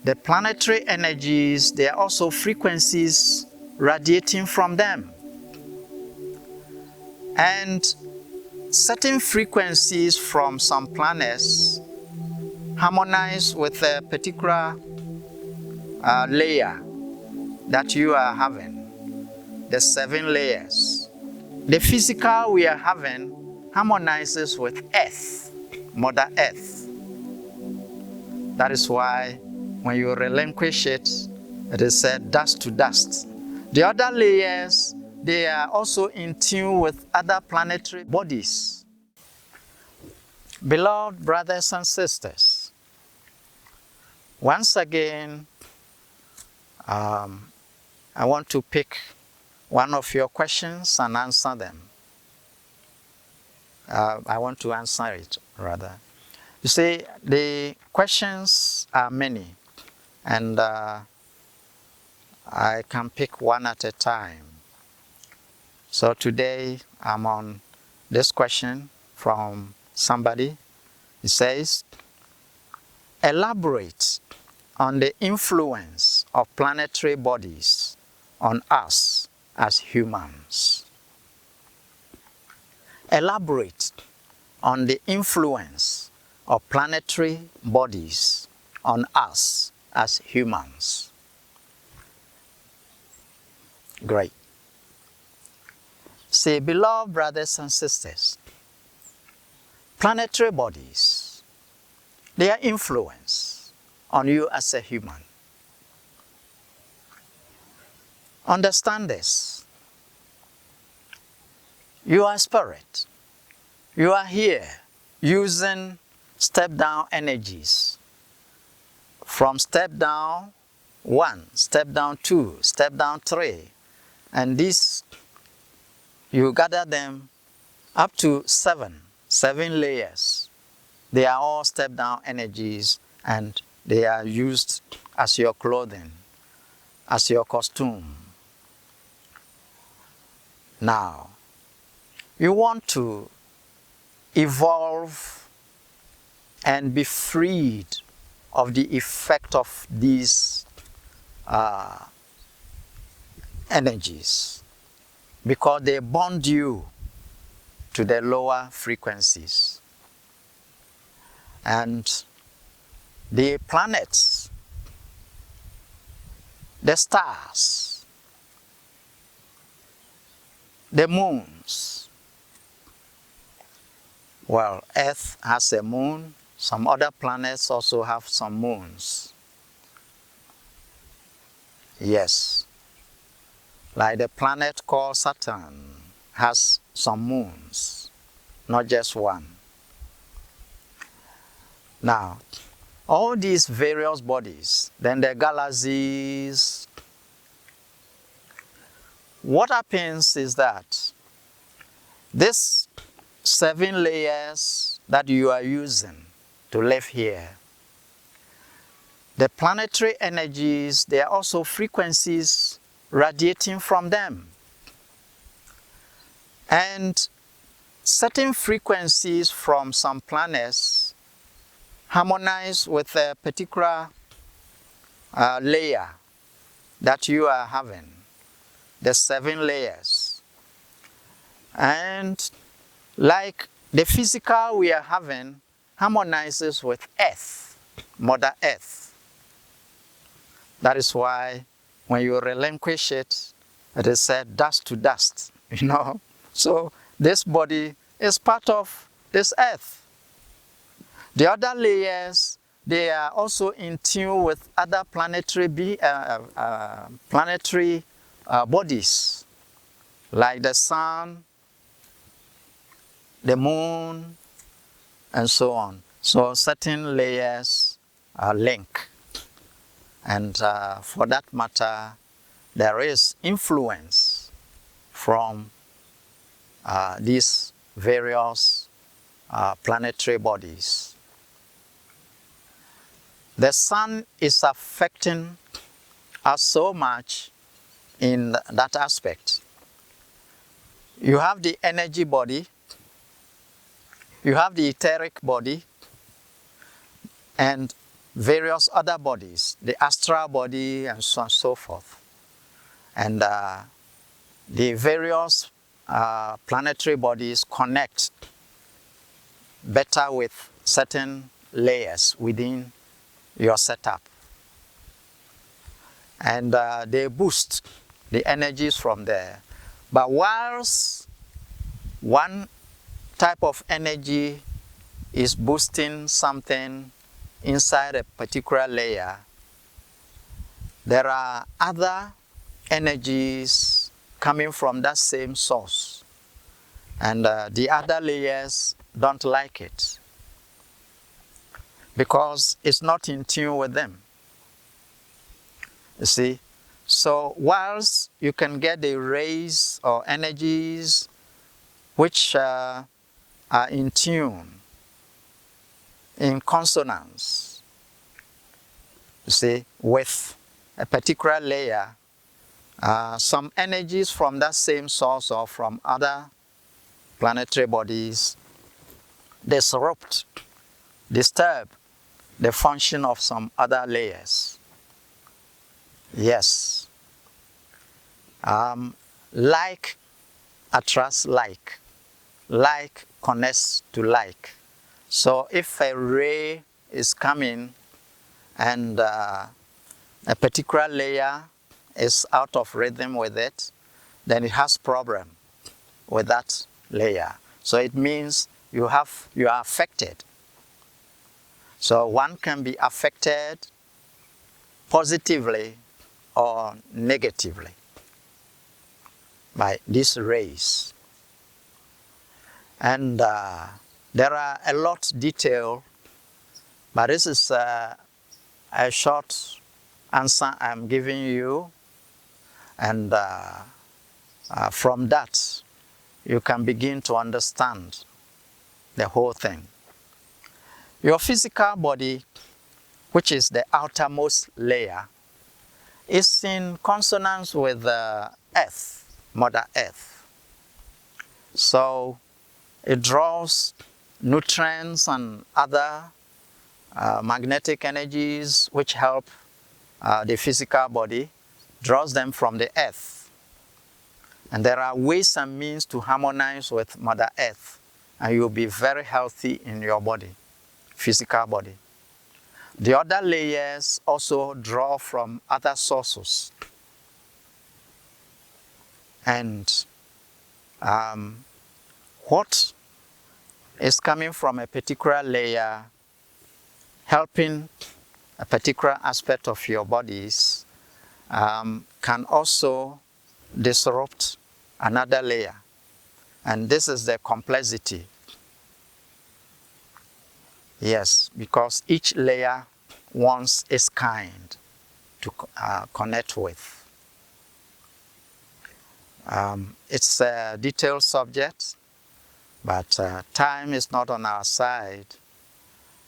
The planetary energies, there are also frequencies radiating from them. And certain frequencies from some planets harmonize with a particular layer that you are having, the 7 layers. The physical we are having harmonizes with Earth, Mother Earth. That is why when you relinquish it, it is said dust to dust. The other layers, they are also in tune with other planetary bodies. Beloved brothers and sisters, once again, I want to pick one of your questions and answer them. I want to answer it, rather. You see, the questions are many, and I can pick one at a time. So today, I'm on this question from somebody. It says, elaborate on the influence of planetary bodies on us as humans. Elaborate on the influence of planetary bodies on us as humans. Great. Say, beloved brothers and sisters, planetary bodies, their influence on you as a human. Understand this. You are spirit. You are here using step-down energies. From step down 1, step down 2, step down 3. And these, you gather them up to 7 layers. They are all step-down energies, and they are used as your clothing, as your costume. Now, you want to evolve and be freed of the effect of these energies, because they bond you to the lower frequencies. And the planets, the stars, the moons. Well, Earth has a moon. Some other planets also have some moons. Yes. Like the planet called Saturn has some moons, not just one. Now, all these various bodies, then the galaxies, what happens is that this 7 layers that you are using to live here, the planetary energies, there are also frequencies radiating from them. And certain frequencies from some planets harmonize with a particular layer that you are having, the 7 layers. And like the physical we are having harmonizes with Earth, Mother Earth. That is why when you relinquish it, it is said dust to dust, you know. So this body is part of this Earth. The other layers, they are also in tune with other planetary bodies, like the sun, the moon, and so on. So certain layers are linked. And for that matter, there is influence from these various planetary bodies. The sun is affecting us so much in that aspect. You have the energy body, you have the etheric body, and various other bodies, the astral body and so on and so forth. And the various planetary bodies connect better with certain layers within your setup. And they boost the energies from there. But whilst one type of energy is boosting something inside a particular layer, there are other energies coming from that same source. And the other layers don't like it because it's not in tune with them. You see? So whilst you can get the rays or energies which are in tune, in consonance, you see, with a particular layer, some energies from that same source or from other planetary bodies disturb the function of some other layers. Yes. Like attracts like. Like connects to like. So if a ray is coming and a particular layer is out of rhythm with it, then it has problem with that layer. So it means you are affected. So one can be affected positively or negatively by these rays. And there are a lot detail, but this is a short answer I'm giving you. And from that, you can begin to understand the whole thing. Your physical body, which is the outermost layer, is in consonance with Earth, Mother Earth. So it draws nutrients and other magnetic energies which help the physical body, draws them from the Earth. And there are ways and means to harmonize with Mother Earth, and you'll be very healthy in your body, physical body. The other layers also draw from other sources. And what is coming from a particular layer, helping a particular aspect of your bodies, can also disrupt another layer. And this is the complexity. Yes, because each layer wants its kind to connect with. It's a detailed subject, but time is not on our side.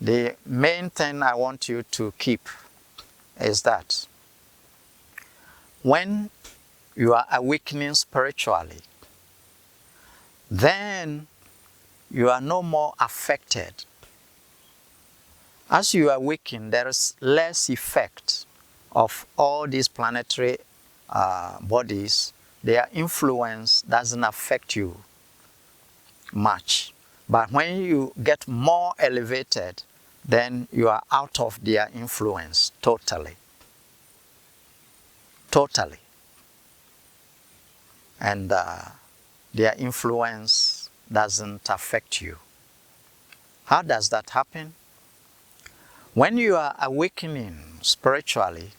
The main thing I want you to keep is that when you are awakening spiritually, then you are no more affected. As you awaken, there is less effect of all these planetary bodies. Their influence doesn't affect you much. But when you get more elevated, then you are out of their influence totally. Totally. And their influence doesn't affect you. How does that happen? When you are awakening spiritually,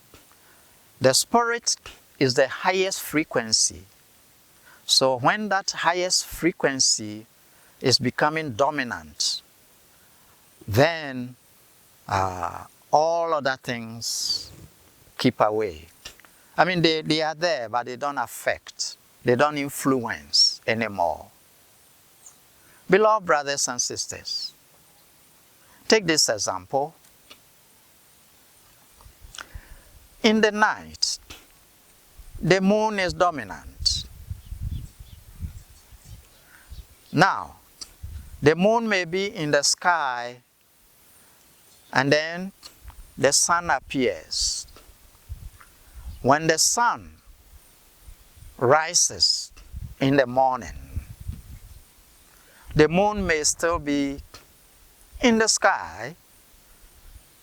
the spirit is the highest frequency. So when that highest frequency is becoming dominant, then all other things keep away. I mean, they are there, but they don't affect. They don't influence anymore. Beloved brothers and sisters, take this example. In the night, the moon is dominant. Now, the moon may be in the sky, and then the sun appears. When the sun rises in the morning, the moon may still be in the sky,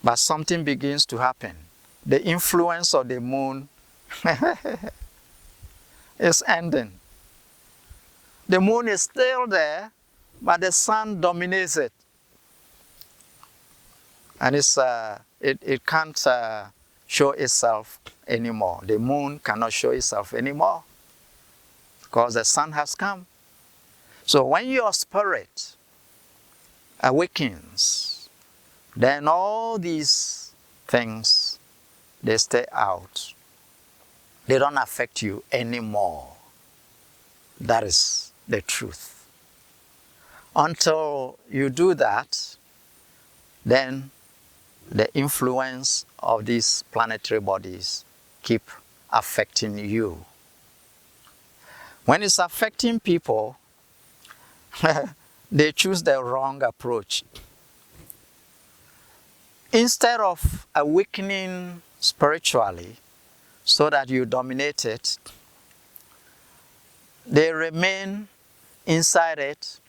but something begins to happen. The influence of the moon is ending. The moon is still there, but the sun dominates it. And it can't show itself anymore. The moon cannot show itself anymore because the sun has come. So when your spirit awakens, then all these things, they stay out. They don't affect you anymore. That is the truth. Until you do that, then the influence of these planetary bodies keep affecting you. When it's affecting people, they choose the wrong approach. Instead of awakening spiritually so that you dominate it, they remain inside it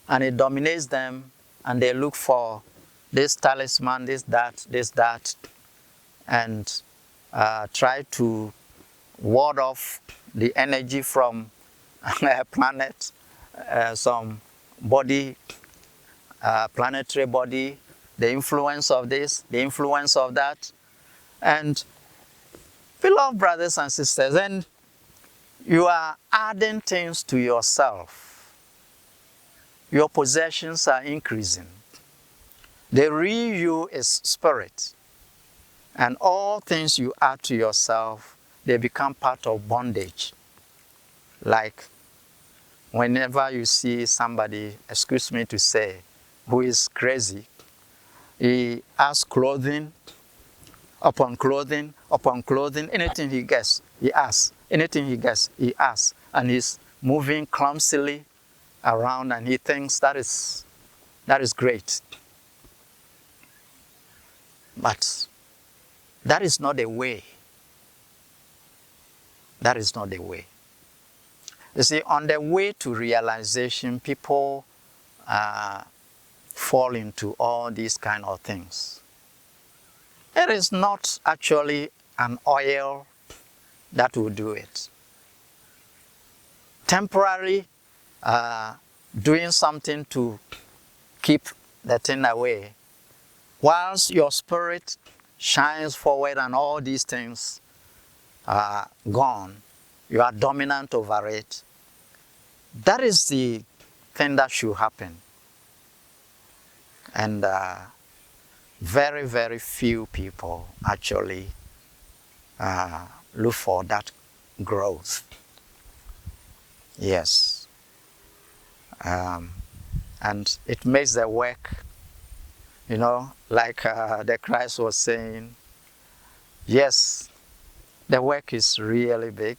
and it dominates them, and they look for this talisman, this, that, and try to ward off the energy from a planet, some body, planetary body, the influence of this, the influence of that. And beloved brothers and sisters, and you are adding things to yourself. Your possessions are increasing. The real you is spirit. And all things you add to yourself, they become part of bondage. Like whenever you see somebody, excuse me to say, who is crazy, he has clothing, upon clothing, upon clothing, anything he gets, he asks. Anything he gets, he asks. And he's moving clumsily around and he thinks that is great. But that is not the way. That is not the way. You see, on the way to realization, people fall into all these kind of things. It is not actually an oil that will do it. Temporary doing something to keep the thing away, whilst your spirit shines forward and all these things are gone, you are dominant over it. That is the thing that should happen. And very, very few people actually look for that growth. Yes. And it makes the work, you know, like the Christ was saying, yes, the work is really big,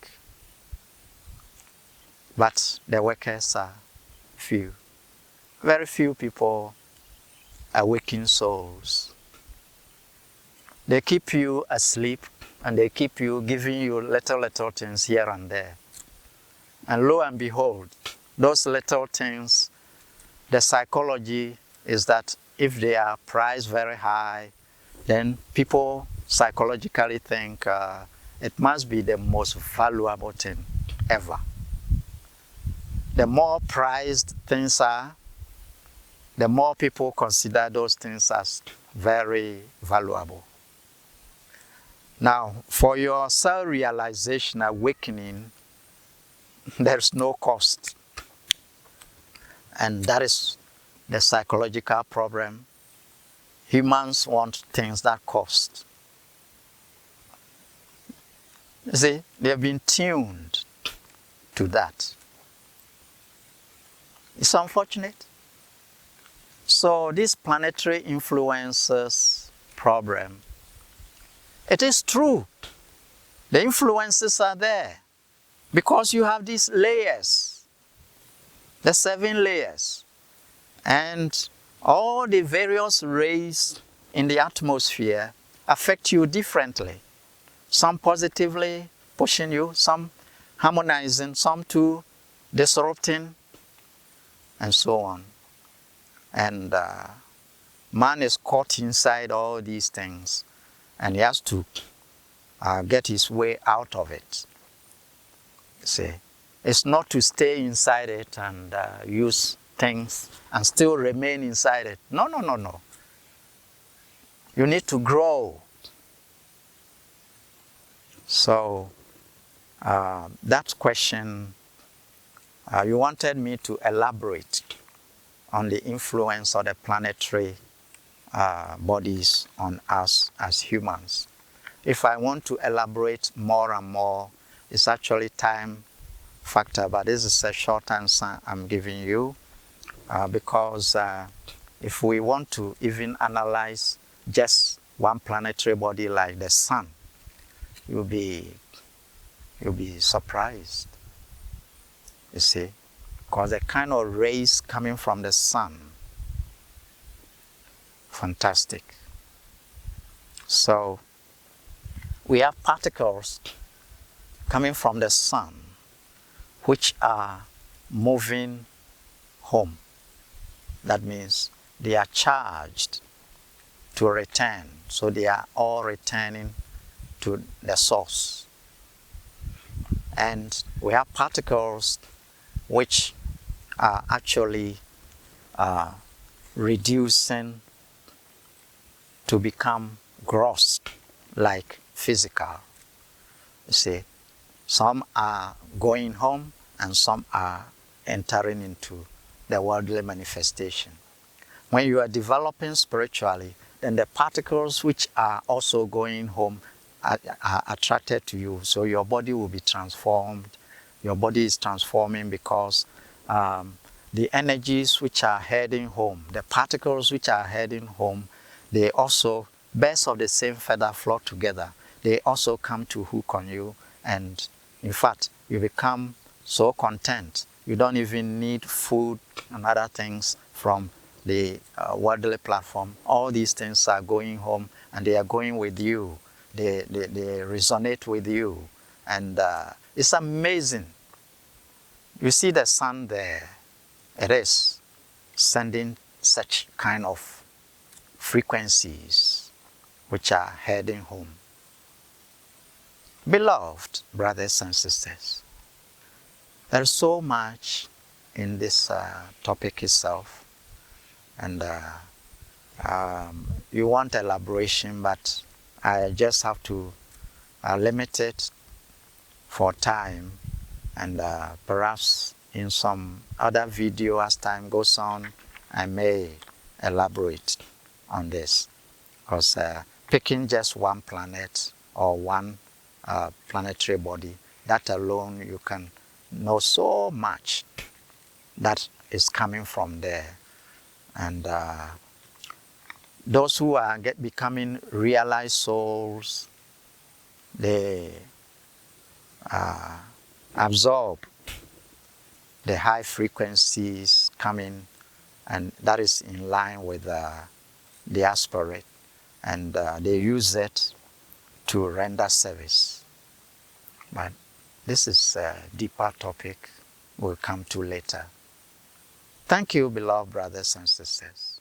but the workers are few. Very few people are waking souls. They keep you asleep and they keep you giving you little things here and there. And lo and behold, those little things, the psychology is that if they are priced very high, then people psychologically think it must be the most valuable thing ever. The more prized things are, the more people consider those things as very valuable. Now, for your self-realization, awakening, there's no cost. And that is the psychological problem. Humans want things that cost. You see, they have been tuned to that. It's unfortunate. So this planetary influences problem, it is true. The influences are there because you have these layers, the 7 layers, and all the various rays in the atmosphere affect you differently. Some positively pushing you, some harmonizing, some too disrupting, and so on. And man is caught inside all these things, and he has to get his way out of it. See, it's not to stay inside it and use things and still remain inside it. No, no, no, no. You need to grow. So that question, you wanted me to elaborate on the influence of the planetary bodies on us as humans. If I want to elaborate more and more, it's actually time factor, but this is a short answer I'm giving you because if we want to even analyze just one planetary body like the sun, you'll be surprised, you see, because the kind of rays coming from the sun, fantastic. So we have particles coming from the sun which are moving home. That means they are charged to return. So they are all returning to the source. And we have particles which are actually reducing to become gross, like physical. You see, some are going home and some are entering into the worldly manifestation. When you are developing spiritually, then the particles which are also going home are attracted to you. So your body will be transformed. Your body is transforming because the energies which are heading home, the particles which are heading home, they also, birds of the same feather flock together. They also come to hook on you, and in fact, you become so content. You don't even need food and other things from the worldly platform. All these things are going home, and they are going with you. They resonate with you, and it's amazing. You see the sun there. It is sending such kind of frequencies which are heading home. Beloved brothers and sisters, there's so much in this topic itself, and you want elaboration, but I just have to limit it for time, and perhaps in some other video as time goes on, I may elaborate on this, because picking just one planet or one planetary body, that alone you can know so much that is coming from there. And those who are becoming realized souls, they absorb the high frequencies coming, and that is in line with their spirit, and they use it to render service. But this is a deeper topic we'll come to later. Thank you, beloved brothers and sisters.